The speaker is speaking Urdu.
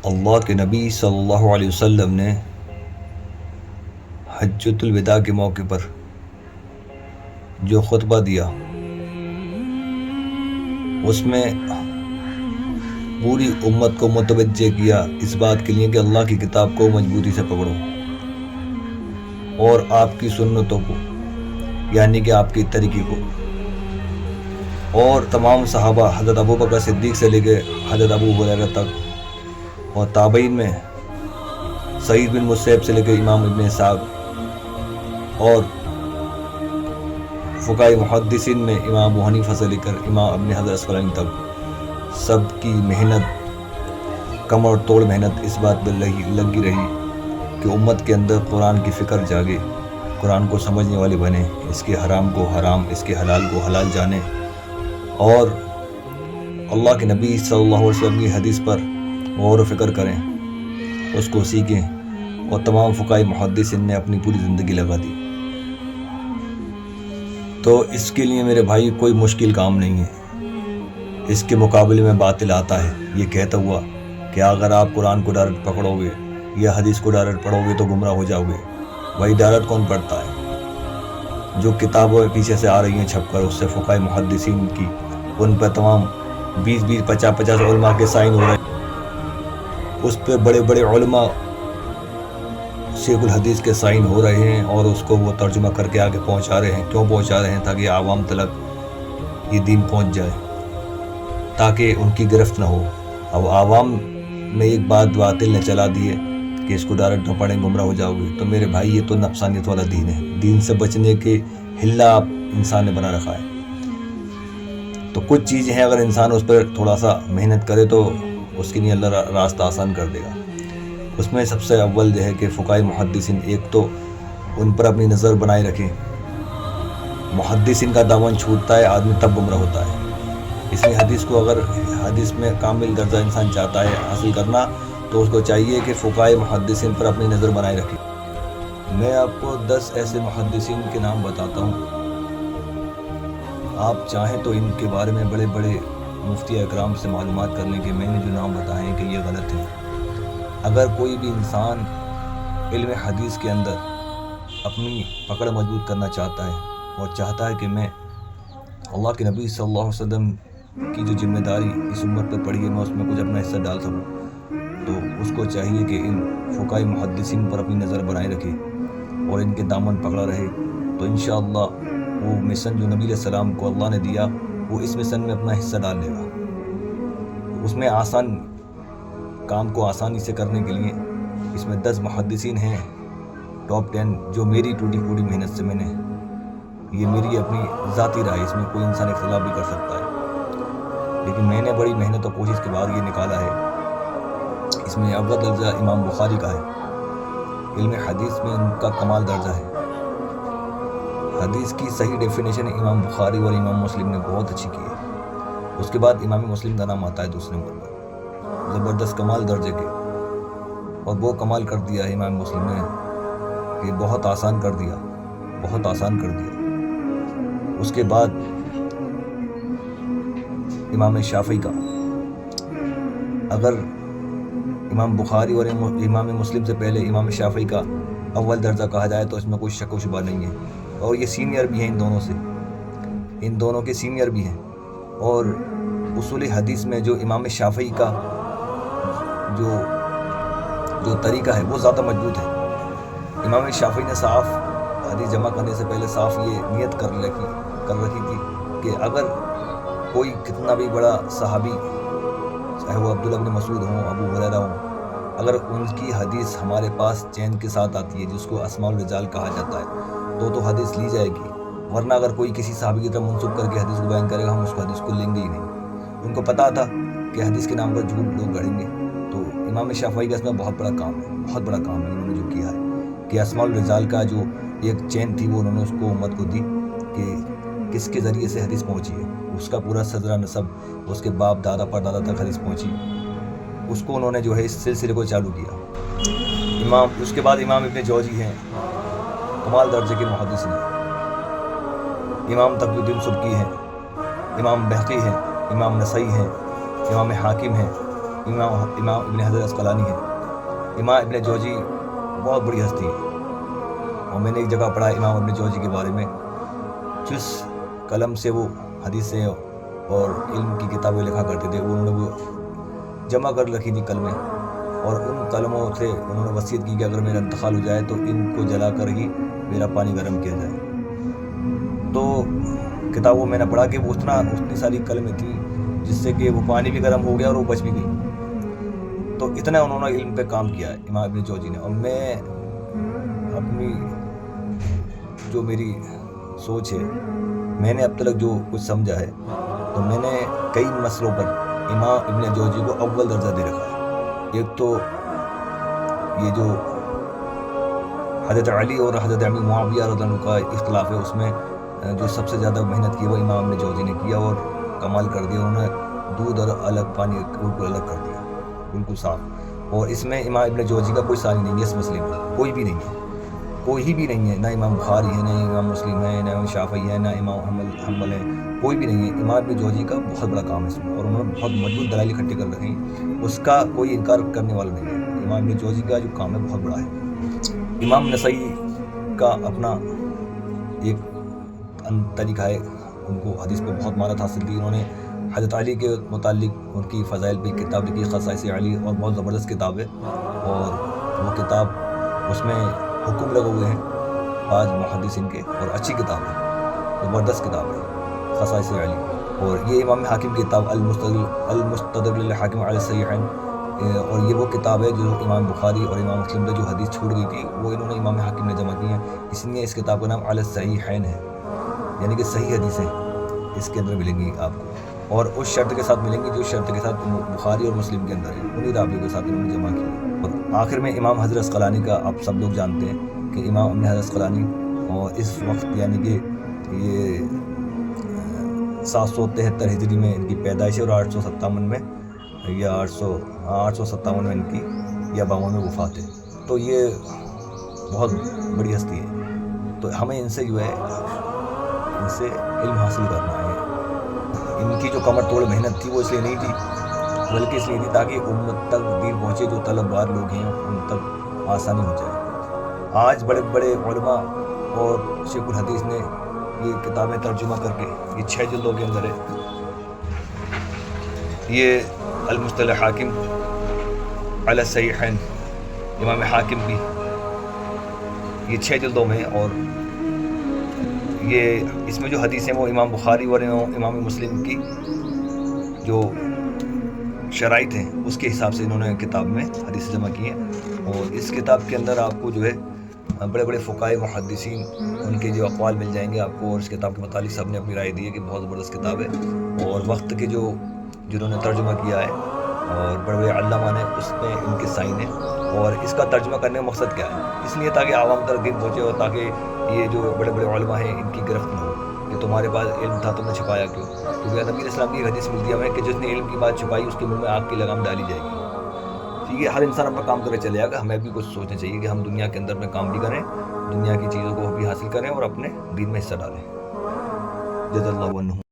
اللہ کے نبی صلی اللہ علیہ وسلم نے حجۃ الوداع کے موقع پر جو خطبہ دیا اس میں پوری امت کو متوجہ کیا اس بات کے لیے کہ اللہ کی کتاب کو مضبوطی سے پکڑو اور آپ کی سنتوں کو، یعنی کہ آپ کی طریقے کو. اور تمام صحابہ حضرت ابوبکر صدیق سے لے کے حضرت ابو ہریرہ تک، اور تابعین میں سعید بن مسیب سے لے کے امام ابن اسحاق، اور فقہاء محدثین میں امام ابو حنیفہ سے لے کر امام ابن حجر عسقلانی تک، سب کی محنت، کمر توڑ محنت اس بات پر لگی رہی کہ امت کے اندر قرآن کی فکر جاگے، قرآن کو سمجھنے والے بنے، اس کے حرام کو حرام، اس کے حلال کو حلال جانے، اور اللہ کے نبی صلی اللہ علیہ وسلم کی حدیث پر غور و فکر کریں، اس کو سیکھیں. اور تمام فقہاء محدثین نے اپنی پوری زندگی لگا دی. تو اس کے لیے میرے بھائی کوئی مشکل کام نہیں ہے. اس کے مقابلے میں باطل آتا ہے یہ کہتا ہوا کہ اگر آپ قرآن کو ڈائریکٹ پکڑو گے یا حدیث کو ڈائریکٹ پڑھو گے تو گمراہ ہو جاؤ گے. وہی ڈائریکٹ کون پڑھتا ہے؟ جو کتابوں پیچھے سے آ رہی ہیں چھپ کر، اس سے فقہاء محدثین کی، ان پر تمام 20 50 علماء کے سائن ہو رہے ہیں، اس پہ بڑے بڑے علماء شیخ الحدیث کے سائن ہو رہے ہیں، اور اس کو وہ ترجمہ کر کے آگے پہنچا رہے ہیں. کیوں پہنچا رہے ہیں؟ تاکہ عوام تلک یہ دین پہنچ جائے، تاکہ ان کی گرفت نہ ہو. اب عوام میں ایک بات باطل نے چلا دی ہے کہ اس کو ڈائریکٹ نہ پڑھیں گمراہ ہو جاؤ گے. تو میرے بھائی یہ تو نفسانیت والا دین ہے. دین سے بچنے کے حلہ آپ انسان نے بنا رکھا ہے. تو کچھ چیزیں ہیں، اگر انسان اس پر تھوڑا سا محنت کرے تو اس کے لیے اللہ راستہ آسان کر دے گا. اس میں سب سے اول یہ ہے کہ فقہاء محدثین ایک تو ان پر اپنی نظر بنائے رکھیں. محدثین کا دامن چھوٹتا ہے آدمی تب گمراہ ہوتا ہے. اس لیے حدیث کو، اگر حدیث میں کامل درجہ انسان چاہتا ہے حاصل کرنا، تو اس کو چاہیے کہ فقہاء محدثین پر اپنی نظر بنائے رکھے. میں آپ کو 10 ایسے محدثین کے نام بتاتا ہوں. آپ چاہیں تو ان کے بارے میں بڑے بڑے مفتی اکرام سے معلومات کر لیں کہ میں نے جو نام بتائے ہیں کہ یہ غلط ہے. اگر کوئی بھی انسان علم حدیث کے اندر اپنی پکڑ مضبوط کرنا چاہتا ہے اور چاہتا ہے کہ میں اللہ کے نبی صلی اللہ علیہ وسلم کی جو ذمہ داری اس امت پر پڑی ہے میں اس میں کچھ اپنا حصہ ڈال سکوں، تو اس کو چاہیے کہ ان فقہاء محدثین پر اپنی نظر بنائے رکھے اور ان کے دامن پکڑا رہے. تو انشاءاللہ وہ مشن جو نبی علیہ السلام کو اللہ نے دیا، وہ اس مشن میں اپنا حصہ ڈال لے گا. اس میں آسان کام کو آسانی سے کرنے کے لیے اس میں 10 محدثین ہیں ٹاپ 10، جو میری ٹوٹی پوری محنت سے میں نے، یہ میری اپنی ذاتی رائے، اس میں کوئی انسان اختلاف بھی کر سکتا ہے، لیکن میں نے بڑی محنت اور کوشش کے بعد یہ نکالا ہے. اس میں اول درجہ امام بخاری کا ہے. علم حدیث میں ان کا کمال درجہ ہے. حدیث کی صحیح ڈیفینیشن امام بخاری اور امام مسلم نے بہت اچھی کی ہے. اس کے بعد امام مسلم کا نام آتا ہے دوسرے نمبر پر، زبردست کمال درجے کے. اور وہ کمال کر دیا ہے امام مسلم نے کہ بہت آسان کر دیا، بہت آسان کر دیا. اس کے بعد امام شافعی کا، اگر امام بخاری اور امام مسلم سے پہلے امام شافعی کا اول درجہ کہا جائے تو اس میں کوئی شک و شبہ نہیں ہے. اور یہ سینئر بھی ہیں ان دونوں سے، ان دونوں کے سینئر بھی ہیں. اور اصول حدیث میں جو امام شافعی کا جو طریقہ ہے وہ زیادہ مضبوط ہے. امام شافعی نے صاف حدیث جمع کرنے سے پہلے صاف یہ نیت کر رکھی تھی کہ اگر کوئی کتنا بھی بڑا صحابی، چاہے وہ عبداللہ بن مسعود ہوں، ابو ہریرہ ہوں، اگر ان کی حدیث ہمارے پاس چین کے ساتھ آتی ہے جس کو اسماء الرجال کہا جاتا ہے تو حدیث لی جائے گی. ورنہ اگر کوئی کسی صحابی کی طرف منسوب کر کے حدیث کو بیان کرے گا ہم اس کو حدیث کو لیں گے ہی نہیں. ان کو پتا تھا کہ حدیث کے نام پر جھوٹ لوگ گڑیں گے. تو امام شافعی کا اس میں بہت بڑا کام ہے، بہت بڑا کام ہے انہوں نے جو کیا ہے کہ اسماء الرجال کا جو ایک چین تھی وہ انہوں نے اس کو امت کو دی کہ کس کے ذریعے سے حدیث پہنچی ہے، اس کا پورا صدرہ نسب، اس کے باپ دادا پر دادا تک حدیث پہنچی، اس کو انہوں نے جو ہے اس سلسلے کو چالو کیا. اس کے بعد امام ابن جوزی ہیں، کمال درجے کے محدث ہیں. امام تقی الدین سبکی ہیں، امام بہقی ہیں، امام نسائی ہیں، امام حاکم ہیں، امام ابن حجر اسقلانی ہے. امام ابن جوزی بہت بڑی ہستی ہے، اور میں نے ایک جگہ پڑھا امام ابن جوزی کے بارے میں، جس قلم سے وہ حدیثیں اور علم کی کتابیں لکھا کرتے تھے، انہوں نے وہ جمع کر رکھی تھی قلمیں، اور ان قلموں سے انہوں نے وصیت کی کہ اگر میرا انتقال ہو جائے تو ان کو جلا کر ہی میرا پانی گرم کیا جائے. تو کتابوں میں نے پڑھا کہ وہ اتنی ساری قلمیں تھیں جس سے کہ وہ پانی بھی گرم ہو گیا اور وہ بچ بھی گئی. تو اتنا انہوں نے علم پہ کام کیا ہے امام ابن جوزی نے. اور میں اپنی جو میری سوچ ہے، میں نے اب تک جو کچھ سمجھا ہے، تو میں نے کئی مسئلوں پر امام ابن جوزی کو اول درجہ دے رکھا ہے. ایک تو یہ جو حضرت علی اور حضرت امیر معاویہ رضی اللہ عنہ کا اختلاف ہے، اس میں جو سب سے زیادہ محنت کی وہ امام ابن جوزی نے کیا اور کمال کر دیا. انہوں نے دودھ اور الگ پانی بالکل الگ کر دیا، بالکل صاف. اور اس میں امام ابن جوزی کا کوئی ثانی نہیں ہے، اس مسئلے میں کوئی بھی نہیں ہے، کوئی بھی نہیں ہے. نہ امام بخاری ہے، نہ امام مسلم ہے، نہ امام شافعی ہے، نہ امام حنبل ہے، کوئی بھی نہیں ہے. امام ابن جوزی کا بہت بڑا کام ہے اس میں، اور انہوں نے بہت مضبوط دلائل اکٹھے کر رکھی ہیں، اس کا کوئی انکار کرنے والا نہیں ہے. امام ابن جوزی کا جو کام ہے بہت بڑا ہے. امام نسائی کا اپنا ایک طریقہ ہے، ان کو حدیث پہ بہت مہارت حاصل تھی. انہوں نے حضرت علی کے متعلق ان کی فضائل پہ کتاب لکھی، خصائص علی، اور بہت زبردست کتاب ہے. اور وہ کتاب اس میں حکم لگے ہوئے ہیں بعض محدثین کے، اور اچھی کتاب ہے، زبردست کتاب ہے خصائص علی. اور یہ امام حاکم کی کتاب المستدرک للحاکم علی الصحیحین، اور یہ وہ کتاب ہے جو امام بخاری اور امام مسلم سے جو حدیث چھوٹ گئی تھی وہ انہوں نے امام حاکم نے جمع کی ہیں. اس لیے اس کتاب کا نام علی الصحیحین ہے، یعنی کہ صحیح حدیثیں اس کے اندر ملیں گی آپ کو، اور اس شرط کے ساتھ ملیں گی جو شرط کے ساتھ بخاری اور مسلم کے اندر ہے، انہی راویوں کے ساتھ انہوں نے جمع کی ہے. اور آخر میں امام حضرت اسقلانی کا آپ سب لوگ جانتے ہیں کہ امام ابن حجر اسقلانی، اور اس وقت یعنی کہ یہ 773 ہجری میں ان کی پیدائش ہے، اور 857 میں یا 857 میں ان کی یا 52 میں وفات ہے. تو یہ بہت بڑی ہستی ہے. تو ہمیں ان سے جو ہے ان سے علم حاصل کرنا ہے. ان کی جو کمر توڑ محنت تھی وہ اس لیے نہیں تھی، بلکہ اس لیے تھی تاکہ امت تک دین پہنچے، جو طلبگار لوگ ہیں ان تک آسانی ہو جائے. آج بڑے بڑے علماء اور شیخ الحدیث نے یہ کتابیں ترجمہ کر کے، یہ 6 جلدوں کے اندر ہے. یہ المصطلح حاکم علی الصحیحین امام حاکم کی، یہ 6 جلدوں میں. اور یہ اس میں جو حدیثیں وہ امام بخاری اور امام مسلم کی جو شرائط ہیں اس کے حساب سے انہوں نے کتاب میں حدیث جمع کی ہیں. اور اس کتاب کے اندر آپ کو جو ہے بڑے بڑے فقہاء محدثین ان کے جو اقوال مل جائیں گے آپ کو، اور اس کتاب کے متعلق سب نے اپنی رائے دی ہے کہ بہت زبردست کتاب ہے. اور وقت کے جنہوں نے ترجمہ کیا ہے اور بڑے بڑے علامہ نے، اس میں ان کے سائن ہیں. اور اس کا ترجمہ کرنے کا مقصد کیا ہے؟ اس لیے تاکہ عوام تک دین پہنچے، اور تاکہ یہ جو بڑے بڑے علماء ہیں ان کی گرفت نہ ہو کہ تمہارے پاس علم تھا تم نے چھپایا کیوں. کیونکہ نبی اسلام کی حدیث ملتی ہے ہمیں کہ جس نے علم کی بات چھپائی اس کے منہ میں آگ کی لگام ڈالی جائے گی. ٹھیک ہے، ہر انسان اپنا کام کرے چلے گا. ہمیں بھی کچھ سوچنا چاہیے کہ ہم دنیا کے اندر اپنے کام بھی کریں، دنیا کی چیزوں کو بھی حاصل کریں، اور اپنے دین میں حصہ ڈالیں. جزا اللہ عنہ.